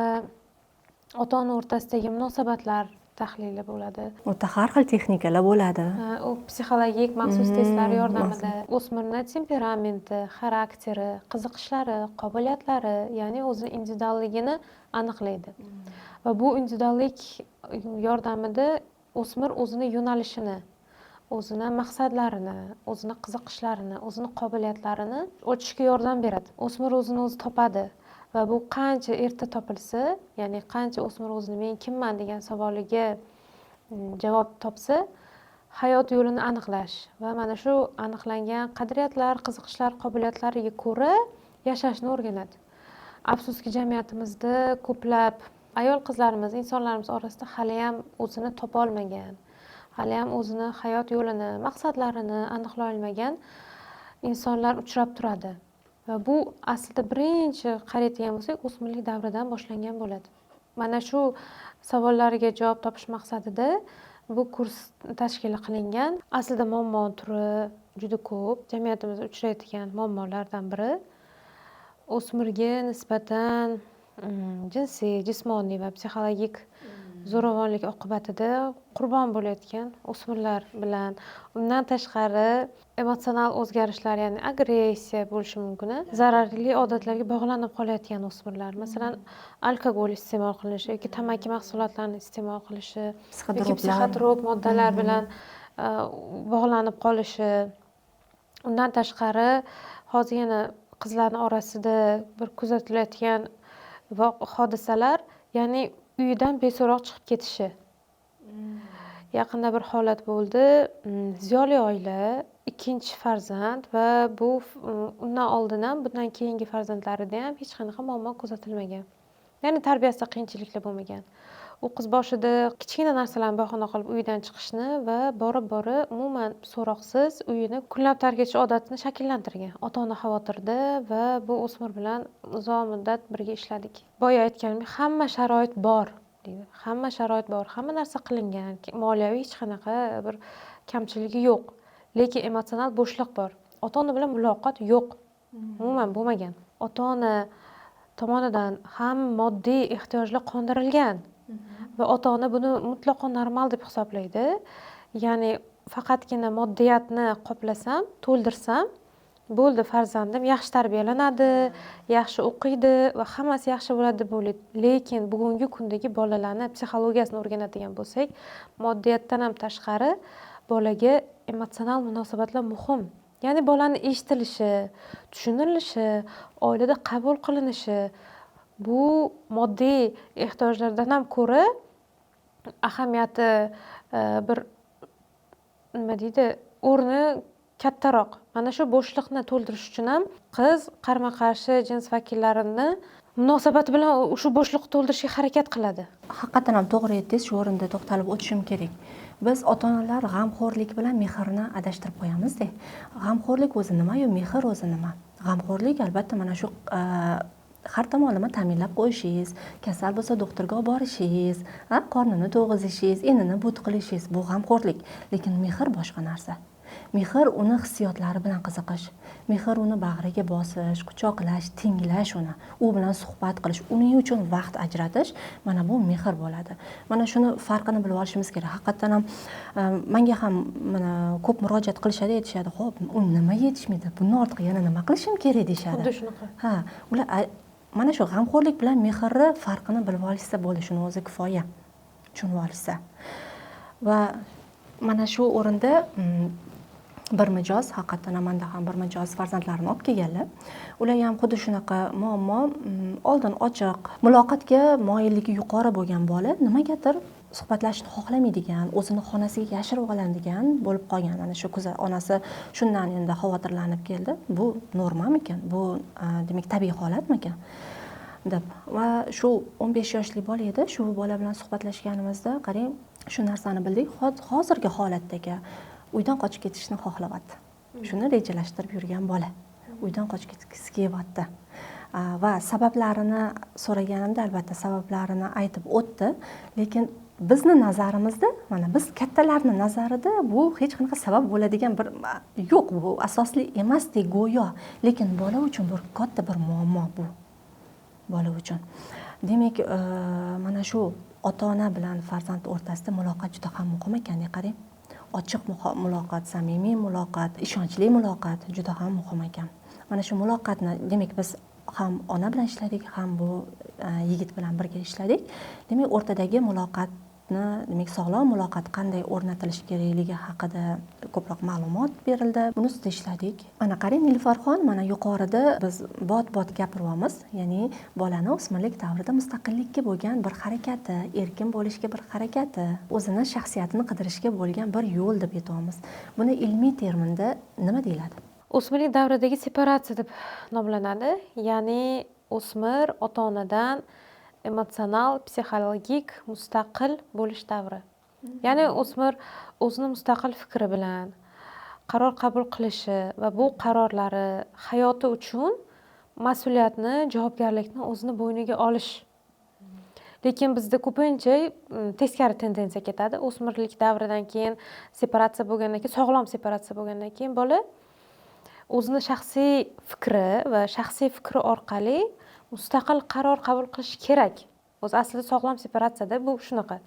Speaker 1: ota-ona o'rtasidagi munosabatlar tahlili bo'ladi.
Speaker 2: U yerda har xil texnikalar bo'ladi.
Speaker 1: U psixologik maxsus testlar yordamida o'smirni temperamenti, xarakteri, qiziqishlari, qobiliyatlari, ya'ni o'zini individualligini aniqlaydi. Va bu individuallik yordamida o'smir o'zini yo'nalishini, o'zini maqsadlarini, o'zini qiziqishlarini, o'zini qobiliyatlarini ochishga yordam beradi. O'smir o'zini o'zi topadi. Va bu qancha erta topilsa, ya'ni qancha o'smir o'zini men kimman degan savoliga javob topsa, hayot yo'lini aniqlash va mana shu aniqlangan qadriyatlar, qiziqishlar, qobiliyatlariga ko'ra yashashni o'rganadi. Afsuski jamiyatimizda ko'plab ayol qizlarimiz, insonlarimiz orasida hali ham o'zini topa olmagan, hali ham o'zini hayot yo'lini, maqsadlarini aniqlay olmagan insonlar uchrab turadi. Va bu aslida birinchi qaraydigan bo'lsak, o'smirlik davridan boshlangan bo'ladi. Mana shu savollarga javob topish maqsadida bu kurs tashkil qilingan. Aslida muammo turi juda ko'p. Jamiyatimizda uchraydigan muammolardan biri o'smirga nisbatan jinsiy, jismoniy va psixologik zo'ravonlik oqibatida qurbon bo'layotgan o'smirlar bilan, undan tashqari emotsional o'zgarishlar, ya'ni agressiya bo'lishi mumkin, zararli odatlarga bog'lanib qolayotgan o'smirlar, masalan, alkogol iste'mol qilishi yoki tamaki mahsulotlarini iste'mol qilishi yoki psixotrop moddalar bilan bog'lanib qolishi. Undan tashqari hozir yana qizlarning orasida bir kuzatilayotgan hodisalar, ya'ni uyidan beso'roq chiqib ketishi. Yaqinda bir holat bo'ldi. Ziyoli oila, ikkinchi farzand va bu undan oldin ham, bundan keyingi farzandlarida ham hech qanaqa muammo kuzatilmagan. Ya'ni tarbiyasida qiyinchiliklar bo'lmagan. U qiz boshida kichkina narsalarni bahona qilib uyidan chiqishni va borib umuman so'roqsiz uyini kunlab tark etish odatini shakllantirgan. Ota-ona xavotirda va bu o'smir bilan uzoq muddat birga ishladik. Boya aytganimdek, hamma sharoit bor deydi. Hamma sharoit bor, hamma narsa qilingan, moliyaviy hech qanaqa bir kamchiligi yo'q. Lekin emotsional bo'shliq bor. Ota-ona bilan muloqot yo'q. Umuman bo'lmagan. Ota-ona tomonidan ham moddiy ehtiyojlar qondirilgan. Va ota-ona buni mutlaqo normal deb hisoblaydi. Ya'ni faqatgina moddiyatni qoplasam, to'ldirsam, bo'ldi, farzandim yaxshi tarbiyalanadi, yaxshi o'qiydi va hammasi yaxshi bo'ladi deb o'ylaydi. Lekin bugungi kundagi bolalarni psixologiyasini o'rganadigan bo'lsak, moddiyatdan ham tashqari bolaga emotsional munosabatlar muhim. Ya'ni bolani eshitilishi, tushunilishi, oilada qabul qilinishi, bu moddiy ehtiyojlardan ham ko'ra ahamiyati bir nima deydi, o'rni kattaroq. Mana shu bo'shliqni to'ldirish uchun ham qiz qarama-qarshi jins vakillarini munosabati bilan shu bo'shliqni to'ldirishga harakat qiladi.
Speaker 2: Haqiqatan ham to'g'ri aytdingiz, shu o'rinda to'xtalib o'tishim kerak. Biz ota-onalar g'amxo'rlik bilan mehrni adashtirib qo'yamizda. G'amxo'rlik o'zi nima-yu, mehr o'zi nima? G'amxo'rlik albatta mana shu har tomonlama ta'minlab qo'yishingiz, kasal bo'lsa doktorga olib borishingiz, qornini to'g'izishingiz, enini but qilishingiz, bu g'amxo'rlik. Lekin mehr boshqa narsa. Mehr uni hissiyotlari bilan qiziqish, mehr uni bag'riga bosish, quchoqlash, tinglash uni, u bilan suhbat qilish, uning uchun vaqt ajratish, mana bu mehr bo'ladi. Mana shuni farqini bilib olishimiz kerak. Haqiqatan ham menga ham mana ko'p murojaat qilishadi, aytishadi, "Xo'p, u nima yetishmaydi? Bundan ortiq yana nima qilishim kerak?" deyshadi.
Speaker 1: Xuddi shunaqa.
Speaker 2: Ha, ular mana shu g'amxo'rlik bilan mehrni farqini bilib olishsa bo'ldi, shuni o'zi kifoya. Tushunib olishsa. Va mana shu o'rinda bir mijoz, haqiqatan manda ham bir mijoz farzandlarini olib kelganlar. Ular ham xuddi shunaqa muammo, oldin ochiq, muloqotga moyilligi yuqori bo'lgan bola nimagadir suhbatlashishni xohlamaydigan, o'zini xonasiga yashirib oladigan bo'lib qolgan. Ana shu onasi shundan endi xavotirlanib keldi. Bu normamikan? Bu demak tabiiy holatmikan? deb. Va shu 15 yoshli bola edi. Shu bola bilan suhbatlashganimizda qarang, shu narsani bildik. Hozirgi holatdagi uydan qochib ketishni xohlayapti. Shuni rejalashtirib yurgan bola uydan qochib ketgisi kelyapti. Va sabablarini so'raganimda albatta sabablarini aytib o'tdi, lekin bizni nazarimizda, mana biz kattalarning nazarida bu hech qanaqa sabab bo'ladigan bir yo'q, bu asosli emasdek go'yo, lekin bola uchun bir katta bir muammo bu. Bola uchun. Demak, mana shu ota-ona bilan farzand o'rtasida muloqot juda ham muhim ekan, qarang. Ochiq muloqot, samimiy muloqot, ishonchli muloqot juda ham muhim ekan. Mana shu muloqotni demak biz ham ona bilan ishladik, ham bu yigit bilan birga ishladik. Demak, o'rtadagi muloqotni, demak, sog'lom muloqot qanday o'rnatilishi kerakligi haqida ko'proq ma'lumot berildi. Buni ustida ishladik. Mana qarang, Niluffarxon, mana yuqorida biz bot gapiryapmiz, ya'ni bolani o'smirlik davrida mustaqillikka bo'lgan bir harakati, erkin bo'lishga bir harakati, o'zini shaxsiyatini qidirishga bo'lgan bir yo'l deb aytamiz. Buni ilmiy terminda nima deyiladi?
Speaker 1: O'smirlik davridagi separatsiya deb nomlanadi. Ya'ni o'smir ota-onadan emotsional, psixologik mustaqil bo'lish davri. Ya'ni o'smir o'zini mustaqil fikri bilan qaror qabul qilishi va bu qarorlari hayoti uchun mas'uliyatni, javobgarlikni o'zini bo'yniga olish. Lekin bizda ko'pincha teskari tendensiya ketadi. O'smirlik davridan keyin separatsiya bo'lgandan keyin, sog'lom separatsiya bo'lgandan keyin bola o'zini shaxsiy fikri va shaxsiy fikri orqali mustaqil qaror qabul qilish kerak. O'zi aslida sog'lom separatsiyada bu shunaqa.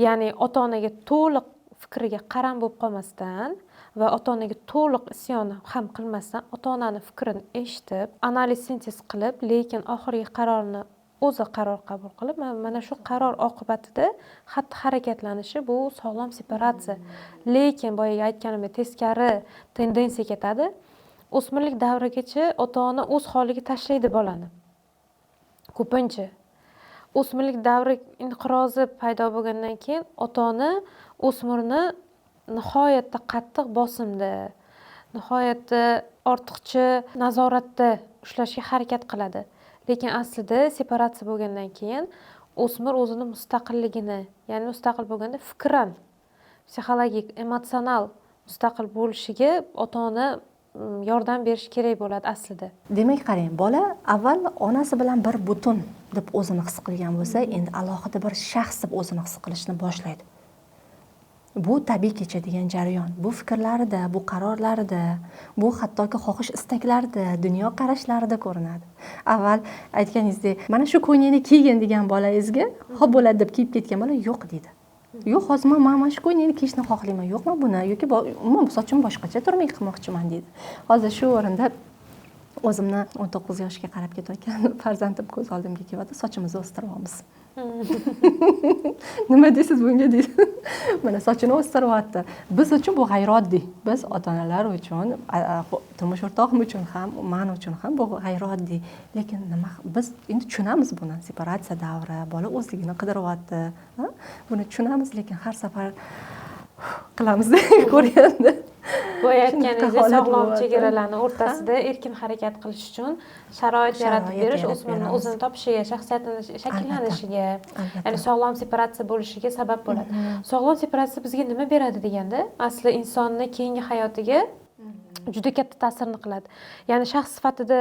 Speaker 1: Ya'ni ota-onaga to'liq fikriga qaram bo'lib qolmasdan va ota-onaga to'liq isyon ham qilmasdan, ota-onani fikrini eshitib, analiz sintez qilib, lekin oxirgi qarorni o'zi qaror qabul qilib, mana shu qaror oqibatida xatti-harakatlanishi bu sog'lom separatsiya. Lekin boyaga aytganimdek teskari tendensiya ketadi. O'smirlik davrigacha ota-ona o'z holiga tashlaydi bolani. Ko'pincha o'smirlik davri inqirozi paydo bo'lgandan keyin ota-ona o'smirni nihoyatda qattiq bosimda, nihoyatda ortiqcha nazoratda ushlashga harakat qiladi. Lekin aslida separatsiya bo'lgandan keyin o'smir o'zini mustaqilligini, ya'ni mustaqil bo'lganda fikran, psixologik, emotsional mustaqil bo'lishiga ota-ona yordam berish kerak bo'ladi aslida.
Speaker 2: Demak, qarang, bola avval onasi bilan bir butun deb o'zini his qilgan bo'lsa, endi alohida bir shaxs deb o'zini his qilishni boshlaydi. Bu tabiiy kechadigan jarayon. Bu fikrlarida, bu qarorlarida, bu hattoki xohish istaklarida, dunyo qarashlarida ko'rinadi. Avval aytganingizdek, mana shu ko'ylakni kiygin degan bolangizga, "Xo'p bo'ladi" deb kiyib ketgan bola "Yo'q" deydi. "Yo'q, hozir men mana shu ko'ylakni kiyishni xohlayman. Yo'q, men buni yoki umuman sochim boshqacha turmay qilmoqchiman" deydi. Hozir shu o'rinda o'zimni 19 yoshga qarab ketayotgan farzandim ko'z oldimga kelyapti. Sochimizni o'stiryapmiz. Nima deysiz bunga deydi. Mana sochini o'stiryapti. Biz uchun bu g'ayrioddiy. Biz ota-onalar uchun, turmush o'rtog'im uchun ham, men uchun ham bu g'ayrioddiy. Lekin nima, biz endi tushunamiz buni. Separatsiya davri, bola o'zligini qidiryapti. Buni tushunamiz, lekin har safar qilamizda ko'rganda.
Speaker 1: Bu aytganingizdek sog'lom chegaralarni o'rtasida erkin harakat qilish uchun sharoit yaratib berish o'smirni o'zini topishiga, shaxsiyatini shakllanishiga, ya'ni sog'lom separatsiya bo'lishiga sabab bo'ladi. Sog'lom separatsiya bizga nima beradi deganda, asli insonni keyingi hayotiga juda katta ta'sirini qiladi. Ya'ni shaxs sifatida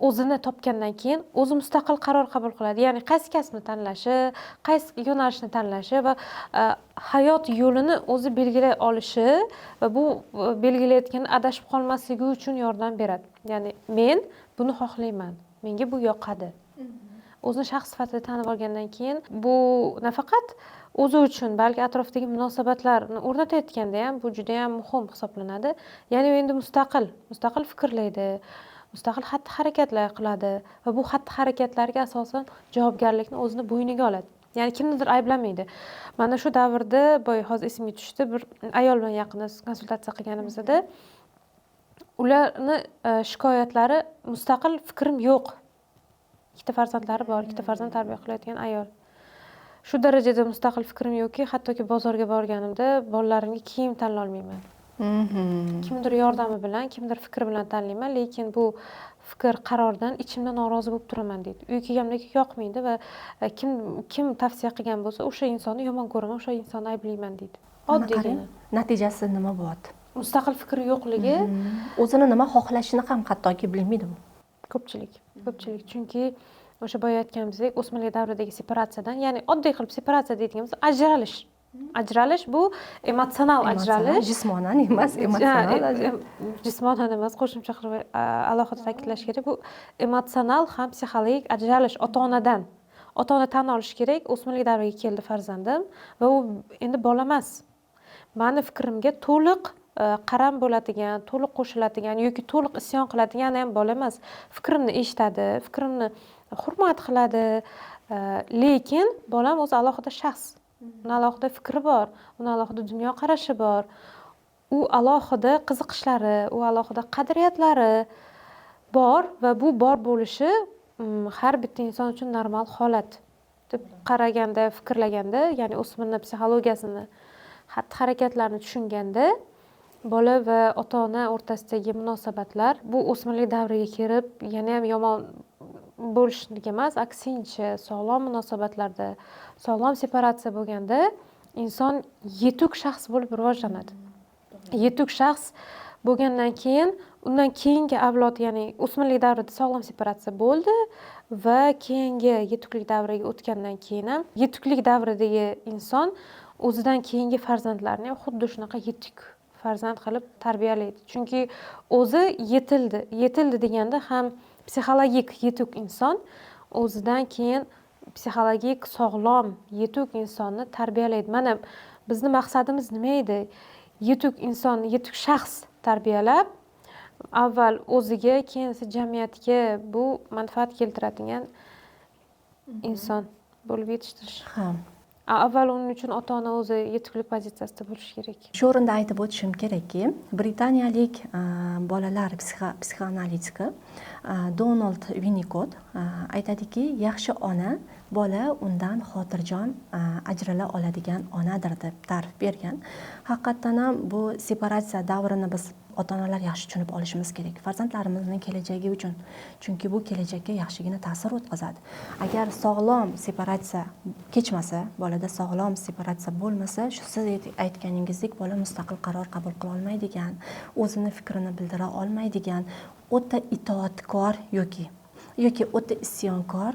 Speaker 1: o'zini topgandan keyin o'zi mustaqil qaror qabul qiladi. Ya'ni qaysi kasbni tanlashi, qaysi yo'nalishni tanlashi va hayot yo'lini o'zi belgilay olishi va bu belgilayotgan adashib qolmasligi uchun yordam beradi. Ya'ni men buni xohlayman, menga bu yoqadi. O'zini shaxs sifatida tanib olgandan keyin bu nafaqat o'zi uchun, balki atrofdagi munosabatlarni o'rnatayotganda ham bu juda ham muhim hisoblanadi. Ya'ni u endi mustaqil fikrlaydi, mustaqil xatti-harakatlar qiladi va bu xatti-harakatlarga asosan javobgarlikni o'zini bo'yniga oladi. Ya'ni kimnidir ayblamaydi. Mana shu davrda hozir esimga tushdi, bir ayol bilan yaqinda konsultatsiya qilganimizda ularni shikoyatlari mustaqil fikrim yo'q. Ikkita farzandlari bor, ikkita farzand tarbiya qilayotgan ayol. Shu darajada mustaqil fikrim yo'qki, hattoki bozorga borganimda bolalarimga kiyim tanlay olmayman. Kimdir yordami bilan, kimdir fikri bilan tanlayman, lekin bu fikr, qarordan ichimda norozi bo'lib turaman deydi. Uyga kelganimda yoqmaydi va kim tavsiya qilgan bo'lsa, o'sha insonni yomon ko'raman, o'sha insonni ayblayman deydi.
Speaker 2: Mana
Speaker 1: Oddiygina.
Speaker 2: qarang, natijasi nima bo'lyapti?
Speaker 1: Mustaqil fikri yo'qligi
Speaker 2: O'zini nima xohlashini ham hattoki bilmaydi bu.
Speaker 1: ko'pchilik. Chunki o'sha boya aytganimizdek, o'smirlik davridagi separatsiyadan, ya'ni oddiy qilib separatsiya deydiganimiz ajralish. Ajralish bu emotsional ajralish.
Speaker 2: Jismonan emas, emotsional.
Speaker 1: Jismonan emas, qo'shimcha qilib alohida ta'kidlash kerak. Bu emotsional ham psixologik ajralish ota-onadan. Ota-ona tan olish kerak, o'smirlik davriga keldi farzandim va u endi bola emas. Mani fikrimga to'liq qaram bo'ladigan, to'liq qo'shiladigan yoki to'liq isyon qiladigan ham bola emas. Fikrimni eshitadi, fikrimni hurmat qiladi, lekin bolam o'zi alohida shaxs. Uni alohida fikri bor, uni alohida dunyoqarashi bor. U alohida qiziqishlari, u alohida qadriyatlari bor va bu bor bo'lishi har bitta inson uchun normal holat deb qaraganda, fikrlaganda, ya'ni o'smirning psixologiyasini, xatti-harakatlarini tushunganda bola va ota-ona o'rtasidagi munosabatlar bu o'smirlik davriga kirib yana ham yomon bo'lishligi emas, aksincha sog'lom munosabatlarda, sog'lom separatsiya bo'lganda inson yetuk shaxs bo'lib rivojlanadi. Yetuk shaxs bo'lgandan keyin undan keyingi avlod, ya'ni o'smirlik davrida sog'lom separatsiya bo'ldi va keyingi yetuklik davriga o'tgandan keyin ham yetuklik davridagi inson o'zidan keyingi farzandlarni ham xuddi shunaqa yetuk farzand qilib tarbiyalaydi. Chunki o'zi yetildi deganda ham psixologik yetuk inson o'zidan keyin psixologik sog'lom yetuk insonni tarbiyalaydi. Mana bizni maqsadimiz nima edi? Yetuk inson, yetuk shaxs tarbiyalab, avval o'ziga, keyin esa jamiyatga bu manfaat keltiradigan inson bo'lib yetishtirish. Avval uning uchun ota-ona o'zi yetuklik pozitsiyasida bo'lishi kerak.
Speaker 2: Shu o'rinda aytib o'tishim kerakki, britaniyalik bolalar psixoanalitiki Donald Winnicott aytadiki, yaxshi ona bola undan xotirjam ajrala oladigan onadir deb ta'rif bergan. Haqiqatdan ham bu separatsiya davrini biz ota-onalar yaxshi tushunib olishimiz kerak farzandlarimizning kelajagi uchun. Chunki bu kelajakka yaxshigina ta'sir o'tkazadi. Agar sog'lom separatsiya kechmasa, bolada sog'lom separatsiya bo'lmasa, shu siz aytganingizdek bola mustaqil qaror qabul qila olmaydigan, o'zini fikrini bildira olmaydigan, o'ta itoatkor yoki o'ta isyonkor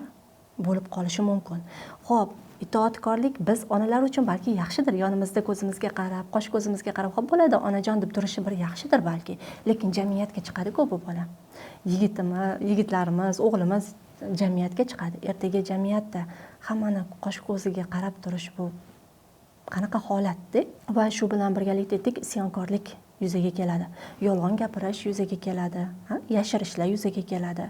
Speaker 2: bo'lib qolishi mumkin. Xo'p, itoatkorlik biz onalar uchun balki yaxshidir. Yonimizda ko'zimizga qarab, qosh ko'zimizga qarab, "Xo'p bo'ladi, onajon" deb turishi bir yaxshidir balki. Lekin jamiyatga chiqadi-ku bu bola. Yigitlarimiz, o'g'limiz jamiyatga chiqadi. Ertaga jamiyatda hammani qosh ko'ziga qarab turish bu qanaqa holatda? Va shu bilan birgalikda aytdik, isyonkorlik yuzaga keladi. Yolg'on gapirish yuzaga keladi, yashirishlar yuzaga keladi.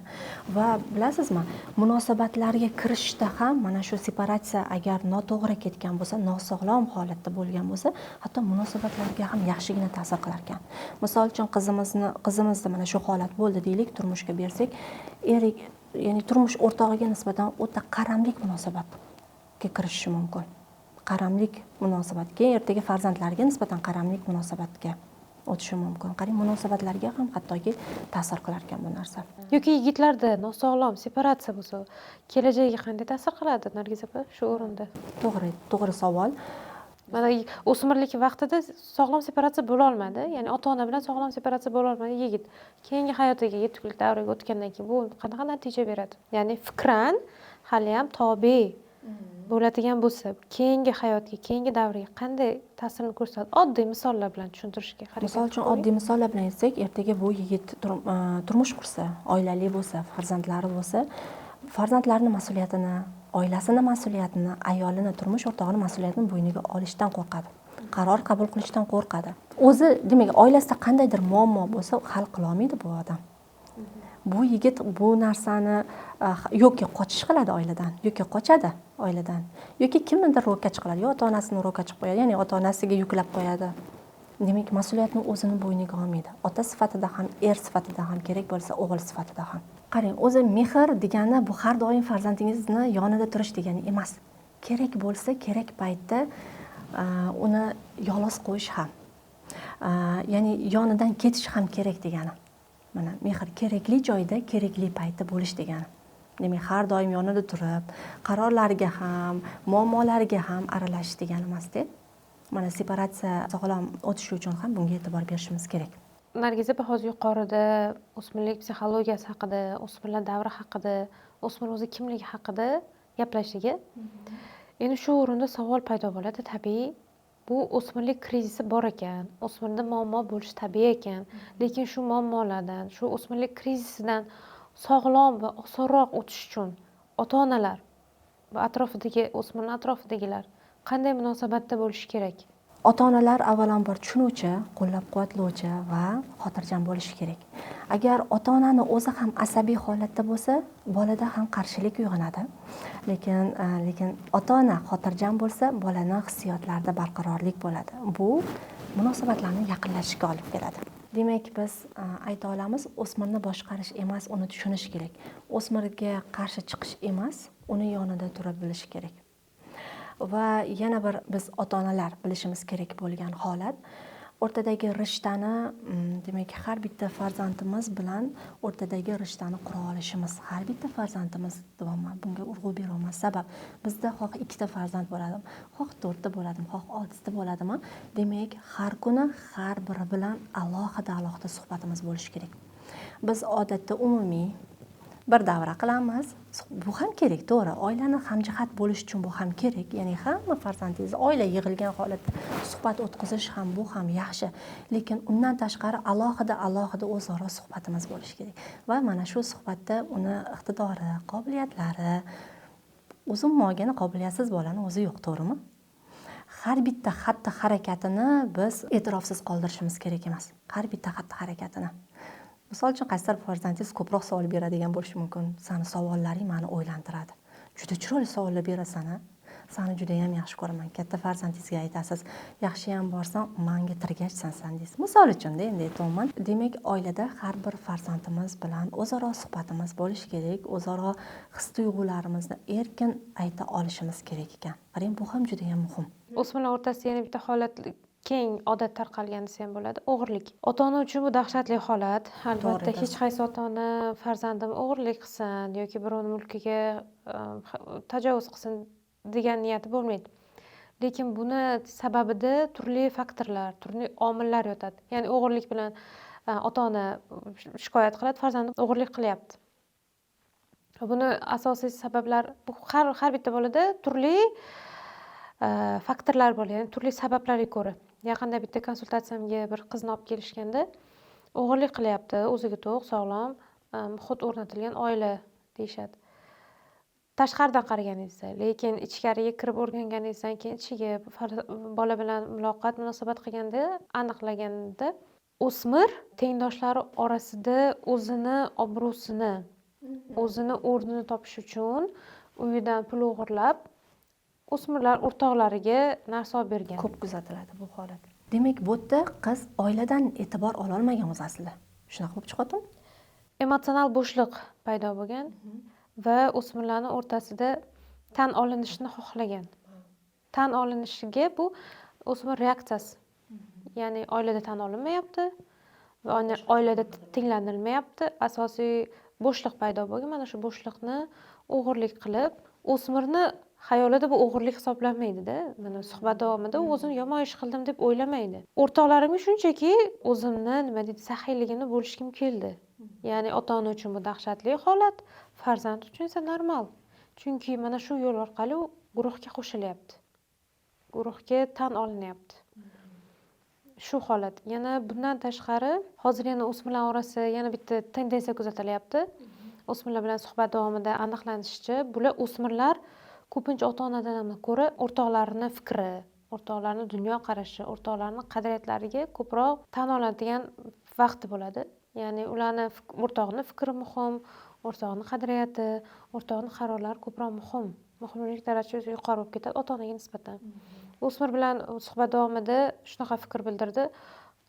Speaker 2: Va bilasizmi, munosabatlarga kirishda ham mana shu separatsiya agar noto'g'ri ketgan bo'lsa, nosog'lom holatda bo'lgan bo'lsa, hatto munosabatlarga ham yaxshigina ta'sir qilar ekan. Misol uchun qizimizda mana shu holat bo'ldi deylik, turmushga bersak, ya'ni turmush o'rtog'iga nisbatan o'ta qaramlik munosabatga kirishishi mumkin. Qaramlik munosabat, keyin ertaga farzandlariga nisbatan qaramlik munosabatga o'tishi mumkin. Qarang, munosabatlarga ham hattoki ta'sir qilar ekan bu narsa.
Speaker 1: Yoki yigitlarda nosog'lom separatsiya bo'lsa, kelajagiga qanday ta'sir qiladi, Nargiz opa, shu o'rinda?
Speaker 2: To'g'ri savol.
Speaker 1: Mana o'smirlik vaqtida sog'lom separatsiya bo'la olmadi, ya'ni ota-ona bilan sog'lom separatsiya bo'la olmadi yigit. Keyingi hayotiga, yetuklik davriga o'tgandan keyin bu qanaqa natija beradi? Ya'ni fikran hali ham tobe bo'ladigan bo'lsa, keyingi hayotga, keyingi davriga qanday ta'sirini ko'rsatadi? Oddiy misollar bilan tushuntirishga harakat qiling.
Speaker 2: Misol uchun oddiy misollar bilan aytsak, ertaga bu yigit turmush qursa, oilali bo'lsa, farzandlari bo'lsa, farzandlarining mas'uliyatini, oilasini mas'uliyatini, ayolini, turmush o'rtog'ining mas'uliyatini bo'yniga olishdan qo'rqadi. Qaror qabul qilishdan qo'rqadi. O'zi, demak, oilasida qandaydir muammo bo'lsa, hal qila olmaydi bu odam. Bu yigit bu narsani yoki qochish qiladi oiladan, yoki qochadi oiladan, yoki kimnidir ro'kach qiladi, yo ota-onasini ro'kach qilib qo'yadi, ya'ni ota-onasiga yuklab qo'yadi. Demak, mas'uliyatni o'zini bo'yniga olmaydi. Ota sifatida ham, er sifatida ham, kerak bo'lsa o'g'il sifatida ham. Qarang, o'zi mehr degani bu har doim farzandingizni yonida turish degani emas. Kerak bo'lsa, kerak paytda uni yolg'iz qo'yish ham, ya'ni yonidan ketish ham kerak degani. mana mehr kerakli joyda kerakli paytda bo'lish degani. Demak, har doim yonida turib, qarorlariga ham, muammolariga ham aralashish degani emasda. Mana separatsiya sog'lom o'tishi uchun ham bunga e'tibor berishimiz kerak.
Speaker 1: Nargiza opa hozir yuqorida o'smirlik psixologiyasi haqida, o'smirlar davri haqida, o'smir o'zi kimligi haqida gaplashdiki, endi shu o'rinda savol paydo bo'ladi, tabiiy. Bu o'smirlik krizisi bor ekan, o'smirda muammo bo'lishi tabiiy ekan, lekin shu muammolardan, shu o'smirlik krizisidan sog'lom va osonroq o'tish uchun ota-onalar va atrofidagi o'smirning atrofidagilar qanday munosabatda bo'lishi kerak?
Speaker 2: Ota-onalar avvalambor tushunuvchi, qo'llab-quvvatlovchi va xotirjam bo'lishi kerak. Agar ota-onani o'zi ham asabiy holatda bo'lsa, bolada ham qarshilik uyg'onadi. Lekin ota-ona xotirjam bo'lsa, bolaning hissiyotlarida barqarorlik bo'ladi. Bu munosabatlarni yaqinlashishiga olib keladi. Demak, biz ayta olamiz, o'smirni boshqarish emas, uni tushunish kerak. O'smirga qarshi chiqish emas, uni yonida turib bilish kerak. Va yana bir biz ota-onalar bilishimiz kerak bo'lgan holat, o'rtadagi rishtani, demak, har bitta farzandimiz bilan o'rtadagi rishtani qura olishimiz. Har bitta farzandimiz, deyapman, bunga urg'u beraman. Sabab bizda xoh 2 ta farzand bo'ladimi, xoh 4 ta bo'ladimi, xoh 6 ta bo'ladimi, demak, har kuni har biri bilan alohida suhbatimiz bo'lishi kerak. Biz odatda umumiy bir davra qilamiz. Bu ham kerak, to'g'ri. Oilani hamjihat bo'lish uchun bu ham kerak. Ya'ni hamma farzandingiz oila yig'ilgan holatda suhbat o'tkazish ham bu ham yaxshi. Lekin undan tashqari alohida o'zaro suhbatimiz bo'lishi kerak. Va mana shu suhbatda uni iqtidori, qobiliyatlari, o'zim mog'ani qobiliyatsiz bolani o'zi yo'q, to'g'rimi? Har bitta xatti harakatini biz e'tirofsiz qoldirishimiz kerak emas. Har bitta xatti harakatini. Misol uchun, qaysidir farzandingiz ko'proq savol beradigan bo'lishi mumkin. Sani savollaring meni o'ylantiradi. Juda chiroyli savollar berasan. Sani juda ham yaxshi ko'raman. Katta farzandingizga aytasiz, yaxshi ham borsan, menga tirgachsan san deysiz. Misol uchun-da endi aytayman. Demak, oilada har bir farzandimiz bilan o'zaro suhbatimiz bo'lishi kerak, o'zaro his-tuyg'ularimizni erkin ayta olishimiz kerak ekan. Qarang, bu ham juda ham muhim.
Speaker 1: O'smirlar o'rtasida yana bitta holat keng odat tarqalgan desa ham bo'ladi, o'g'irlik. Ota-ona uchun bu dahshatli holat. Albatta, hech qaysi ota-ona farzandim o'g'irlik qilsin yoki birovning mulkiga tajovuz qilsin degan niyati bo'lmaydi. Lekin buni sababida turli faktorlar, turli omillar yotadi. Ya'ni o'g'irlik bilan ota-ona shikoyat qiladi, farzandim o'g'irlik qilyapti. Buni asosiy sabablar har bitta bolada turli faktorlar bor, ya'ni turli sabablarga ko'ra. Yaqinda bitta konsultatsiyamga bir qizni olib kelishganda, o'g'irlik qilyapti, o'ziga to'q, sog'lom, muhit o'rnatilgan oila deyishadi. Tashqaridan qaraganingizda, lekin ichkariga kirib o'rganganingizdan keyin ichiga bola bilan munosabat qilganda aniqlaganda, o'smir tengdoshlari orasida o'zini obro'sini, o'zini o'rnini topish uchun uyidan pul o'g'irlab, o'smirlar o'rtoqlariga narsa olib bergan.
Speaker 2: Ko'p kuzatiladi bu holat. Demak, bu yerda qiz oiladan e'tibor ola olmagan o'zi aslida. Shunaqa bo'lib chiqadimi?
Speaker 1: Emotsional bo'shliq paydo bo'lgan va o'smirlarning o'rtasida tan olinishni xohlagan. Tan olinishiga bu o'smir reaksiyasi. Ya'ni oilada tan olinmayapti va oilada tinglanilmayapti. Asosiy bo'shliq paydo bo'lgan. Mana shu bo'shliqni o'g'irlik qilib, o'smirni xayolida bu o'g'irlik hisoblanmaydi-da. Mana suhbat davomida o'zim yomon ish qildim deb o'ylamaydi. O'rtoqlarimga shunchaki o'zimni nima deydi, saxiyligimni bo'lishkim keldi. Ya'ni ota-ona uchun bu dahshatli holat, farzand uchun esa normal. Chunki mana shu yo'l orqali u guruhga qo'shilyapti. Guruhga tan olinyapti. Shu holat. Yana bundan tashqari, hozir yana o'smirlar orasida yana bitta tendensiya kuzatilyapti. O'smirlar bilan suhbat davomida aniqlanishicha, bular o'smirlar ko'pincha ota-onadan ko'ra o'rtoqlarining fikri, o'rtoqlarining dunyoqarashi, o'rtoqlarining qadriyatlariga ko'proq tan oladigan vaqti bo'ladi. Ya'ni ularning o'rtog'ining fikri muhim, o'rtog'ining qadriyati, o'rtog'ining qarorlari ko'proq muhim. Muhimlik darajasi yuqori bo'lib ketadi ota-onaga nisbatan. O'smir bilan suhbat davomida shunaqa fikr bildirdi.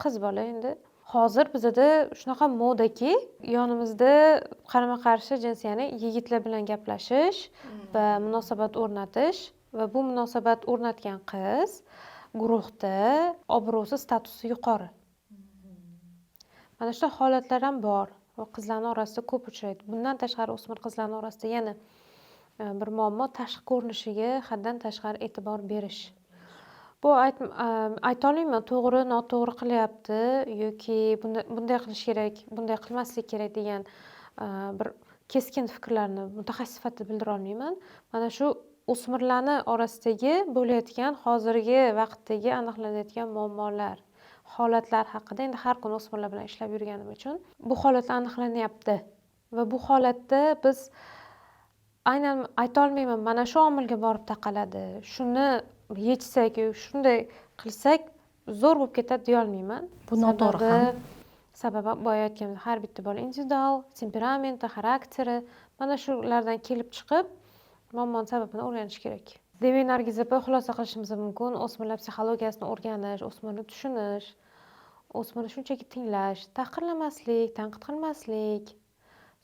Speaker 1: Qiz bola endi hozir bizda shunaqa modaki, yonimizda qarama-qarshi jins, ya'ni yigitlar bilan gaplashish va munosabat o'rnatish va bu munosabat o'rnatgan qiz guruhda obro'si, statusi yuqori. Mana shu holatlar ham bor. va qizlarni orasida ko'p uchraydi. Bundan tashqari o'smir qizlarni orasida yana bir muammo tashqi ko'rinishiga haddan tashqari e'tibor berish. Bu aytolmayman to'g'ri, noto'g'ri qilyapti yoki bunday qilish kerak, bunday qilmaslik kerak degan bir keskin fikrlarni mutaxassis sifatida bildira olmayman. Mana shu o'smirlarni orasidagi bo'layotgan hozirgi vaqtdagi aniqlanayotgan muammolar, holatlar haqida endi har kuni o'smirlar bilan ishlab yurganim uchun bu holatlar aniqlanyapti va bu holatda biz aynan aytolmayman mana shu omilga borib taqaladi, shuni yechsak yoki shunday qilsak zo'r bo'lib ketadi deyolmayman.
Speaker 2: Bu noto'g'ri ham.
Speaker 1: Sababi boya aytganimdek har bitta bola individual, temperamenti, xarakteri mana shulardan kelib chiqib muammoni sababini o'rganish kerak. Demak, Nargiz opa, xulosa qilishimiz mumkin, o'smirlar psixologiyasini o'rganish, o'smirni tushunish, o'smirni shunchaki tinglash, tahqirlamaslik, tanqid qilmaslik,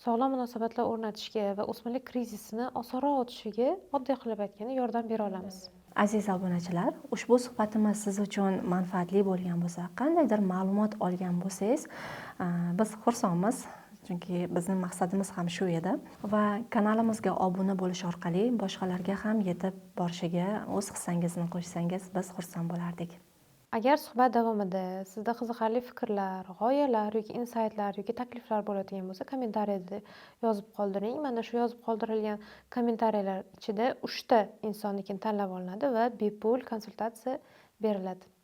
Speaker 1: sog'lom munosabatlar o'rnatishga va o'smirlik krizisini osonroq o'tishiga oddiy qilib aytganda yordam bera olamiz.
Speaker 2: Aziz obunachilar, ushbu suhbatimiz siz uchun manfaatli bo'lgan bo'lsa, qandaydir ma'lumot olgan bo'lsangiz, biz xursandmiz. Chunki bizning maqsadimiz ham shu edi va kanalimizga obuna bo'lish orqali boshqalarga ham yetib borishiga o'z hissangizni qo'shsangiz biz xursand bo'lardik.
Speaker 1: Agar suhbat davomida sizda qiziqarli fikrlar, g'oyalar yoki insaytlar yoki takliflar bo'ladigan bo'lsa, kommentariyada yozib qoldiring. Mana shu yozib qoldirilgan kommentariyalar ichida 3 ta insonnikini tanlab olinadi va bepul konsultatsiya beriladi.